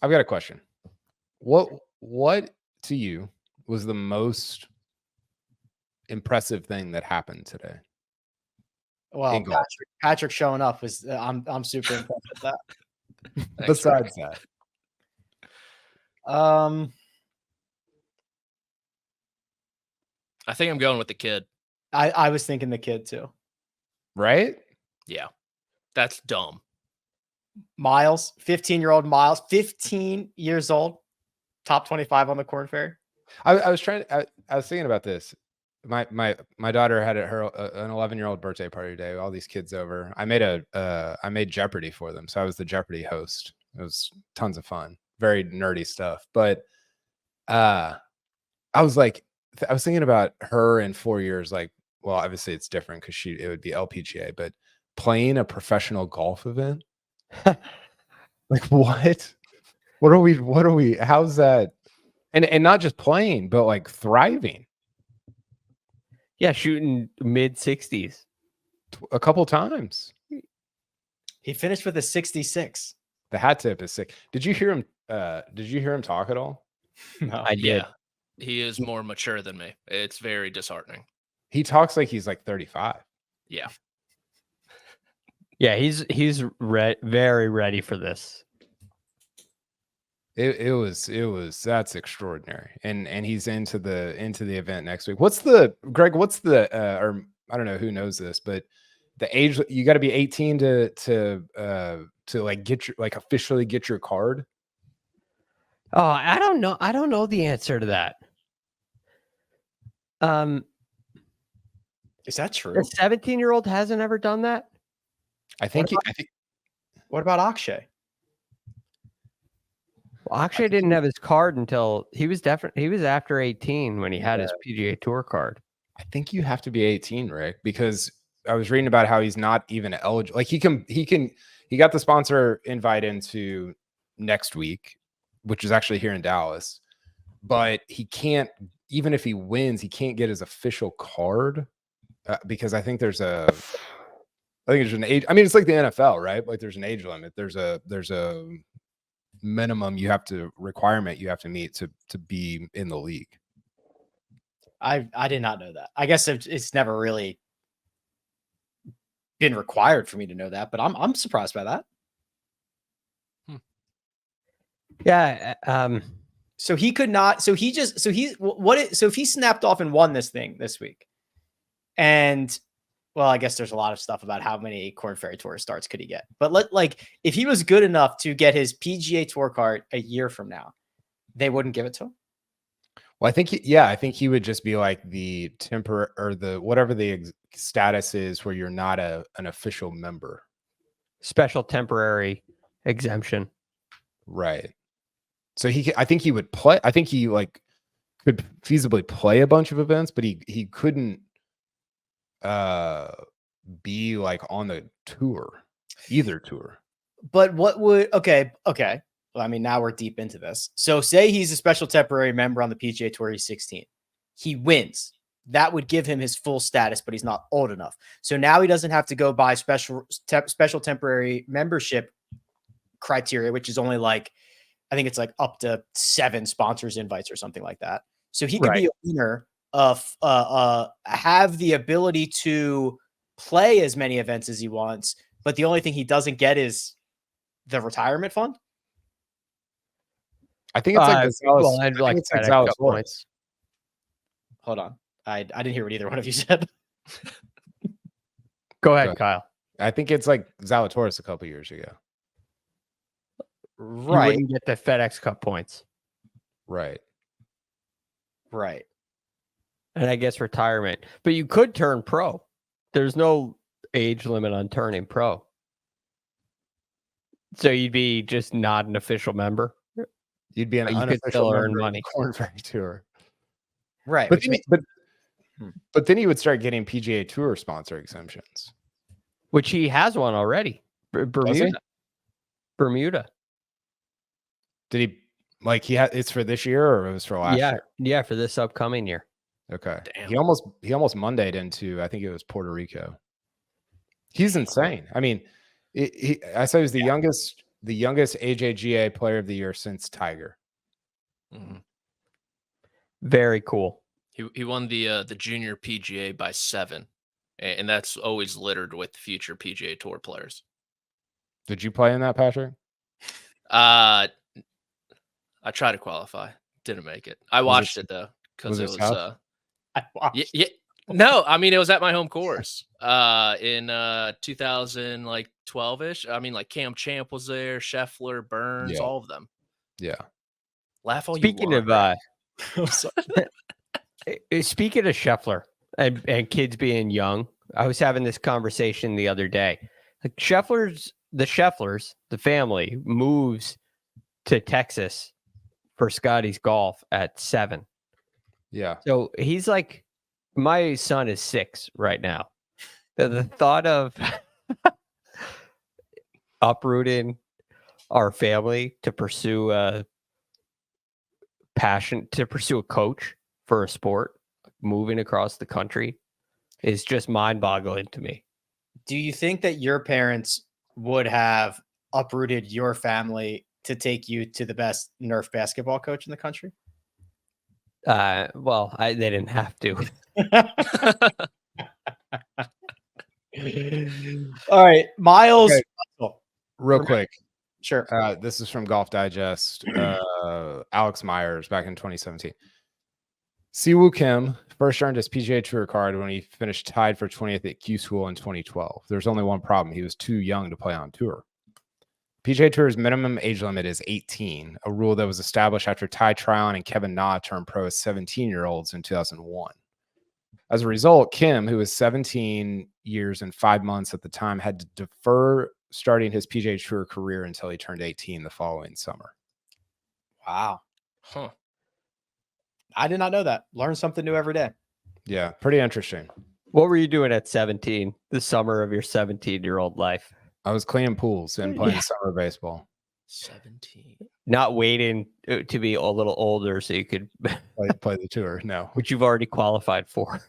I've got a question. What to you was the most impressive thing that happened today? Well, Patrick showing up was I'm super impressed with that. Besides that, I think I'm going with the kid. I was thinking the kid too. Right? Yeah, that's dumb. Miles, 15-year-old Miles, 15 years old, top 25 on the Korn Ferry. I was thinking about this. My daughter had an 11-year-old birthday party today. All these kids over. I made Jeopardy for them, so I was the Jeopardy host. It was tons of fun, very nerdy stuff. But I was thinking about her in 4 years. Like, well, obviously it's different because it would be LPGA, but playing a professional golf event. Like what? What are we? How's that? And not just playing, but like thriving. Yeah, shooting mid-60s a couple times. He finished with a 66. The hat tip is sick. Did you hear him? Did you hear him talk at all? No, I did. Yeah, he is more mature than me. It's very disheartening. He talks like he's like 35. Yeah. Yeah, he's very ready for this. It was that's extraordinary. And he's into the event next week. What's the or I don't know who knows this, but the age you got to be 18 to like get your officially get your card. Oh, I don't know. I don't know the answer to that. Is that true? A 17-year-old hasn't ever done that? I think What about Akshay? Well, Akshay didn't have his card until he was after 18 when he had his PGA Tour card. I think you have to be 18, Rick, because I was reading about how he's not even eligible. Like he got the sponsor invite into next week, which is actually here in Dallas, but he can't, even if he wins, he can't get his official card because I think there's an age. I mean, it's like the NFL, right? Like there's an age limit. There's a minimum requirement you have to meet to be in the league. I did not know that. I guess it's never really been required for me to know that, but I'm surprised by that. Yeah. So he could not. So if he snapped off and won this thing this week, and well, I guess there's a lot of stuff about how many Korn Ferry Tour starts could he get, but if he was good enough to get his PGA Tour card a year from now, they wouldn't give it to him. Well, I think he would just be like the temporary or the whatever the status is where you're not an official member. Special temporary exemption. Right. So I think he would play. I think he could feasibly play a bunch of events, but he couldn't be like on the tour, either tour. But what would okay. Well, I mean, now we're deep into this. So say he's a special temporary member on the PGA Tour. He's 16. He wins. That would give him his full status, but he's not old enough. So now he doesn't have to go by special temporary membership criteria, which is only I think it's up to 7 sponsors invites or something like that. So he could be a winner of have the ability to play as many events as he wants, but the only thing he doesn't get is the retirement fund. I think it's Dallas points. Hold on. I didn't hear what either one of you said. Go ahead, Kyle. I think it's like Zalatoris a couple years ago. Right. You wouldn't get the FedEx Cup points. Right. And I guess retirement. But you could turn pro. There's no age limit on turning pro. So you'd be just not an official member. You'd be an unofficial member of the Korn Ferry Tour. Right. But then he would start getting PGA Tour sponsor exemptions. Which he has one already. Bermuda. Did he it's for this year or it was for last year? Yeah, for this upcoming year. Okay. Damn. He almost Mondayed into, I think it was Puerto Rico. He's insane. I mean, I said he was the youngest the youngest AJGA player of the year since Tiger. Mhm. Very cool. He won the junior PGA by 7, and that's always littered with future PGA Tour players. Did you play in that, Patrick? I tried to qualify, didn't make it. I watched it though because it was South? I watched. yeah. No, I mean it was at my home course in 2012ish. I mean, like Cam Champ was there, Scheffler, Burns, Yeah. all of them. Yeah. Laugh all Speaking you of want. I'm sorry. speaking of Scheffler and kids being young, I was having this conversation the other day. Like the Schefflers, the family moves to Texas for Scotty's golf at 7. Yeah. So he's like, my son is 6 right now. The thought of uprooting our family to pursue a passion, to pursue a coach for a sport, moving across the country, is just mind-boggling to me. Do you think that your parents would have uprooted your family to take you to the best Nerf basketball coach in the country? Well, they didn't have to. All right, Miles. Okay. Russell. Real quick. Sure. This is from Golf Digest. Alex Myers back in 2017. Siwoo Kim first earned his PGA Tour card when he finished tied for 20th at Q School in 2012. There's only one problem. He was too young to play on tour. PGA Tour's minimum age limit is 18, a rule that was established after Ty Tryon and Kevin Na turned pro as 17-year-olds in 2001. As a result, Kim, who was 17 years and 5 months at the time, had to defer starting his PGA Tour career until he turned 18 the following summer. Wow. Huh. I did not know that. Learn something new every day. Yeah, pretty interesting. What were you doing at 17, the summer of your 17-year-old life? I was cleaning pools and playing summer baseball. 17. Not waiting to be a little older so you could Play the tour. No. which you've already qualified for.